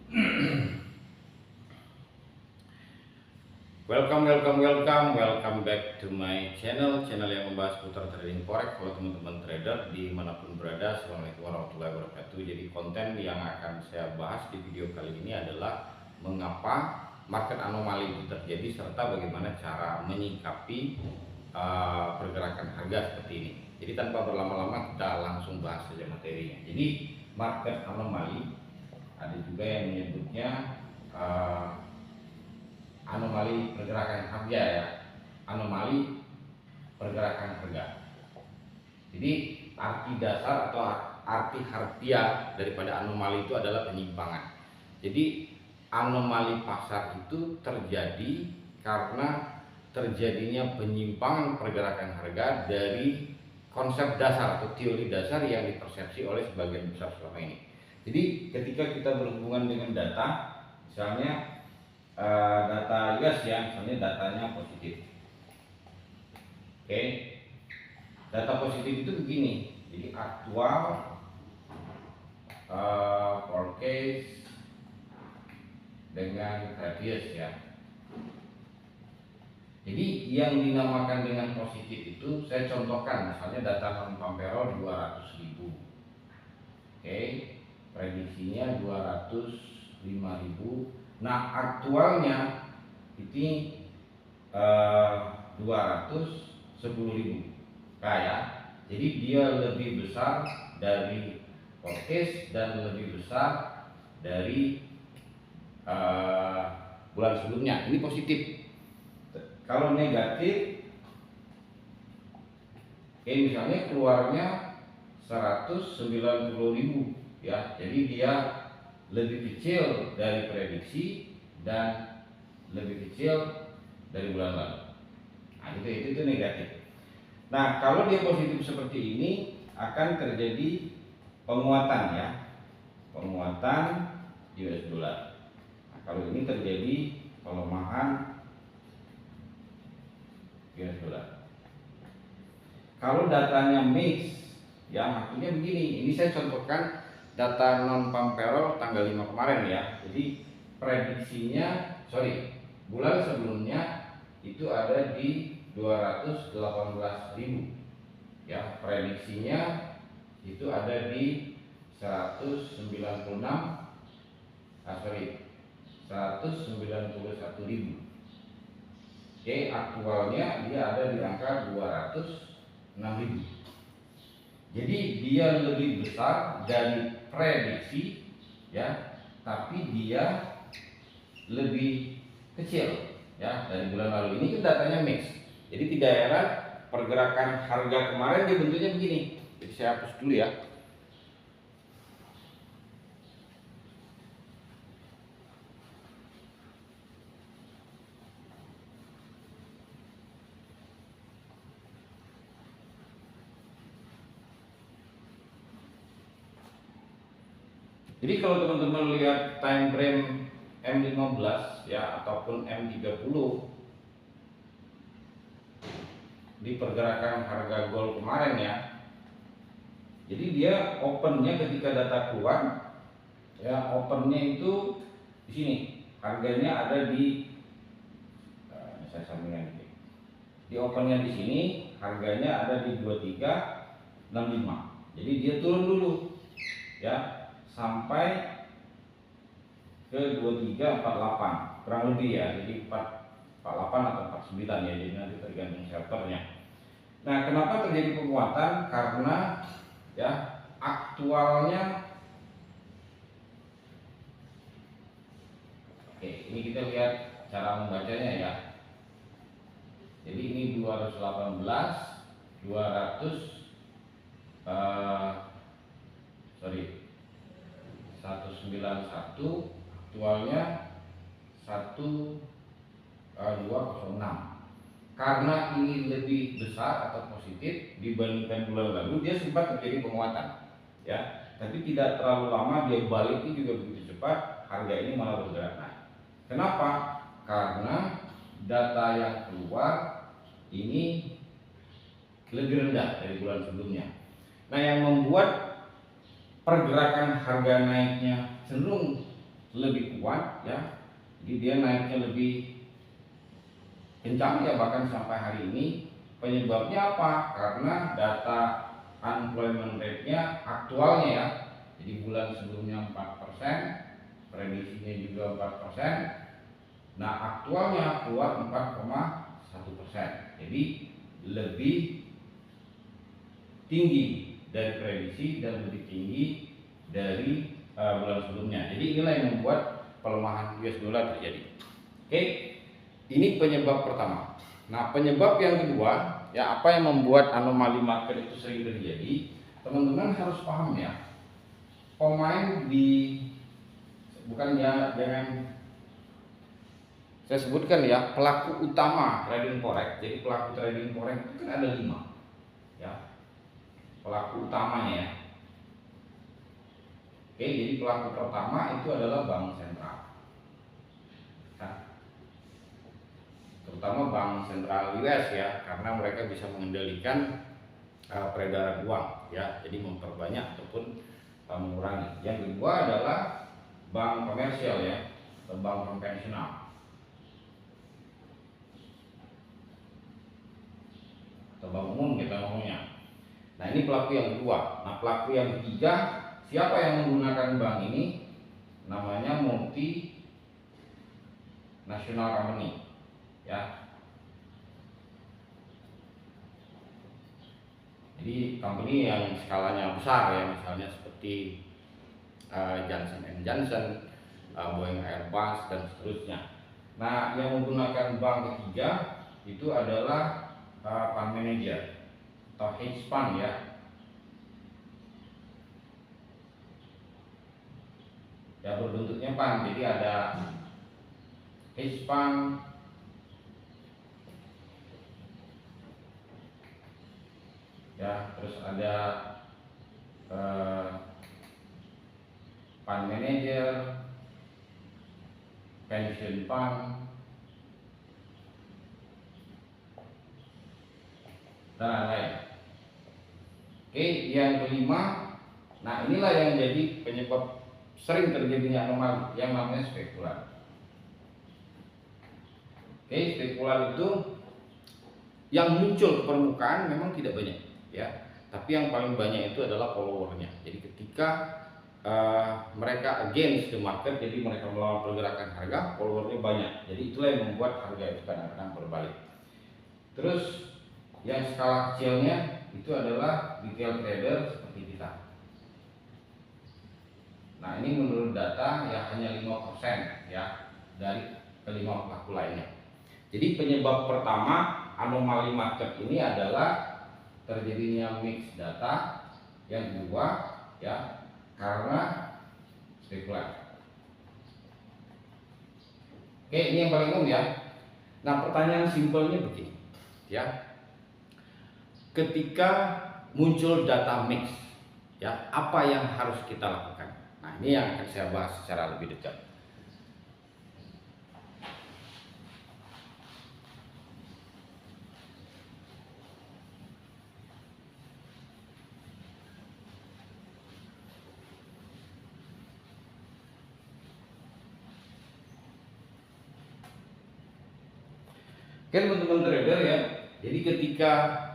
Welcome back to my channel yang membahas putar trading forex. Kalau teman-teman trader dimanapun berada, assalamualaikum warahmatullahi wabarakatuh. Jadi konten yang akan saya bahas di video kali ini adalah mengapa market anomali itu terjadi serta bagaimana cara menyikapi pergerakan harga seperti ini. Jadi tanpa berlama-lama kita langsung bahas saja materinya. Jadi market anomali ada juga yang menyebutnya anomali pergerakan harga ya, anomali pergerakan harga. Jadi arti dasar atau arti harfiah daripada anomali itu adalah penyimpangan. Jadi anomali pasar itu terjadi karena terjadinya penyimpangan pergerakan harga dari konsep dasar atau teori dasar yang dipersepsi oleh sebagian besar selama ini. Jadi ketika kita berhubungan dengan data, misalnya data US ya, misalnya datanya positif. Oke. Data positif itu begini. Jadi aktual forecast dengan radius ya. Jadi yang dinamakan dengan positif itu saya contohkan, misalnya data non farm payroll 200.000. Oke. Prediksinya 205.000. Nah aktualnya ini 210.000 ya. Jadi dia lebih besar dari forecast dan lebih besar dari bulan sebelumnya. Ini positif. Kalau negatif, misalnya keluarnya 190.000 ya. Jadi dia lebih kecil dari prediksi dan lebih kecil dari bulan lalu. Nah, itu negatif. Nah, kalau dia positif seperti ini akan terjadi penguatan ya. Penguatan US dollar. Nah, kalau ini terjadi pelemahan US dollar. Kalau datanya mix ya, maksudnya begini. Ini saya contohkan data non farm payroll tanggal 5 kemarin ya. Jadi prediksinya bulan sebelumnya itu ada di 218.000 ya, prediksinya itu ada di 191.000. Oke, aktualnya dia ada di angka 206.000. Jadi dia lebih besar dari prediksi ya, tapi dia lebih kecil ya dari bulan lalu. Ini kan datanya mix. Jadi tidak heran pergerakan harga kemarin dia bentuknya begini. Jadi saya hapus dulu ya. Jadi kalau teman-teman lihat time frame M15 ya ataupun M30 di pergerakan harga gold kemarin ya. Jadi dia opennya ketika data keluar ya, opennya itu di sini. Harganya ada di saya sambungkan dikit. Di opennya di sini harganya ada di 2365. Jadi dia turun dulu ya sampai ke 2348 kurang lebih ya, jadi 448 atau 49 ya, jadi nanti tergantung shelternya. Nah, kenapa terjadi penguatan? Karena ya aktualnya, oke, ini kita lihat cara membacanya ya. Jadi ini 218 191, aktualnya 1206. Karena ini lebih besar atau positif dibandingkan bulan lalu, dia sempat terjadi penguatan ya, tapi tidak terlalu lama dia baliknya juga begitu cepat, harga ini malah bergerak naik. Kenapa? Karena data yang keluar ini lebih rendah dari bulan sebelumnya. Nah, yang membuat pergerakan harga naiknya cenderung lebih kuat ya. Jadi dia naiknya lebih kencang ya, bahkan sampai hari ini. Penyebabnya apa? Karena data unemployment rate-nya aktualnya ya. Jadi bulan sebelumnya 4%, prediksinya juga 4%. Nah, aktualnya keluar 4,1%. Jadi lebih tinggi dari prediksi dan lebih tinggi dari bulan sebelumnya. Jadi inilah yang membuat pelemahan US dollar terjadi. Oke, ini penyebab pertama. Nah, penyebab yang kedua, ya, apa yang membuat anomali market itu sering terjadi? Teman-teman harus paham ya, pemain di, bukan ya, jangan saya sebutkan ya, pelaku utama trading forex. Jadi pelaku trading forex itu kan ada 5 ya, pelaku utamanya ya. Oke, jadi pelaku pertama itu adalah bank sentral ya, terutama bank sentral US ya, karena mereka bisa mengendalikan peredaran uang ya, jadi memperbanyak ataupun mengurangi. Yang kedua adalah bank komersial ya, atau bank konvensional atau bank umum kita ngomongnya. Nah, ini pelaku yang kedua. Nah, pelaku yang ketiga, siapa yang menggunakan bank ini? Namanya multi national company ya. Jadi company yang skalanya besar ya, misalnya seperti Johnson & Johnson, Boeing, Airbus, dan seterusnya. Nah, yang menggunakan bank ketiga itu adalah fund manager atau hedge fund ya. Ya, berbentuknya fund. Jadi ada hedge fund, ya, terus ada fund manager, pension fund, dan lain-lain. Oke, yang kelima, nah inilah yang jadi penyebab sering terjadinya anomali yang namanya spekulan. Oke, spekulan itu yang muncul ke permukaan memang tidak banyak ya, tapi yang paling banyak itu adalah followernya. Jadi ketika mereka against the market, jadi mereka melawan pergerakan harga, followernya banyak. Jadi itulah yang membuat harga itu kadang-kadang berbalik. Terus yang skala kecilnya itu adalah retail trader seperti kita. Nah, ini menurut data ya hanya 5% ya dari kelima pelaku lainnya. Jadi penyebab pertama anomali market ini adalah terjadinya mix data. Yang kedua ya, karena spekulan. Oke, ini yang paling umum ya. Nah, pertanyaan simpelnya begini ya. Ketika muncul data mix ya, apa yang harus kita lakukan? Nah, ini yang akan saya bahas secara lebih dekat. Oke, teman-teman trader ya. Jadi ketika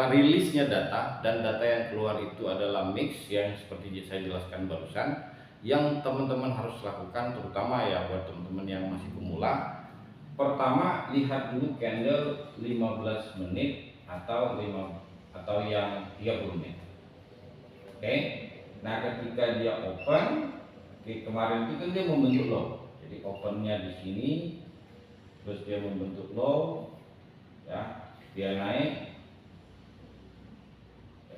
rilisnya data dan data yang keluar itu adalah mix yang seperti saya jelaskan barusan, yang teman-teman harus lakukan terutama ya buat teman-teman yang masih pemula, pertama lihat dulu candle 15 menit atau yang 30 menit. Oke. Nah, ketika dia open, kemarin itu kan dia membentuk low. Jadi opennya di sini, terus dia membentuk low ya, dia naik.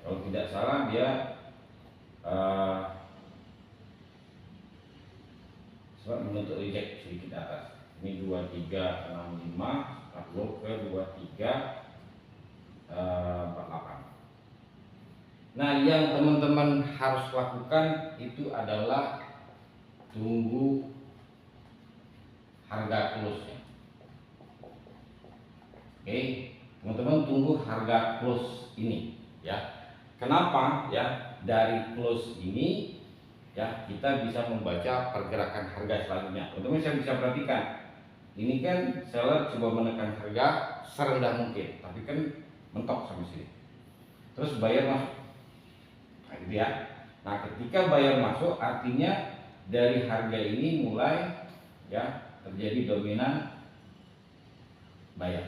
Kalau tidak salah dia membentuk reject sedikit atas. Ini 2365 lalu ke 2348. Nah, yang teman-teman harus lakukan itu adalah tunggu harga close-nya. Oke, teman-teman tunggu harga close ini ya. Kenapa ya? Dari close ini ya kita bisa membaca pergerakan harga selanjutnya. Teman-teman saya bisa perhatikan, ini kan seller coba menekan harga serendah mungkin, tapi kan mentok sampai sini. Terus bayar masuk, nah gitu ya. Nah ketika bayar masuk artinya dari harga ini mulai ya terjadi dominan bayar.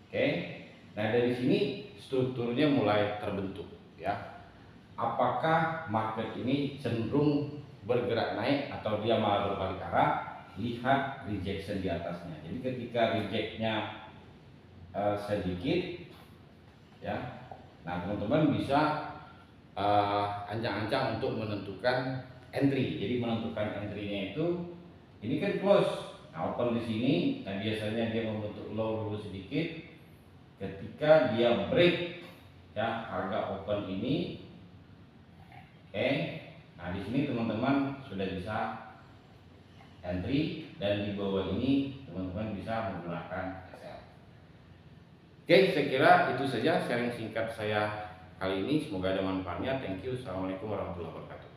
Oke, nah dari sini strukturnya mulai terbentuk ya. Apakah market ini cenderung bergerak naik atau dia malah berbalik arah? Lihat rejection di atasnya. Jadi ketika rejectnya sedikit ya, nah teman-teman bisa ancang-ancang untuk menentukan entry. Jadi menentukan entry-nya itu ini kan close, nah open di sini. Nah biasanya dia membentuk low dulu sedikit. Ketika dia break ya harga open ini, oke. Nah di sini teman-teman sudah bisa entry, dan di bawah ini teman-teman bisa menggunakan SL. Oke, saya kira itu saja sharing singkat saya kali ini. Semoga ada manfaatnya. Thank you. Assalamualaikum warahmatullahi wabarakatuh.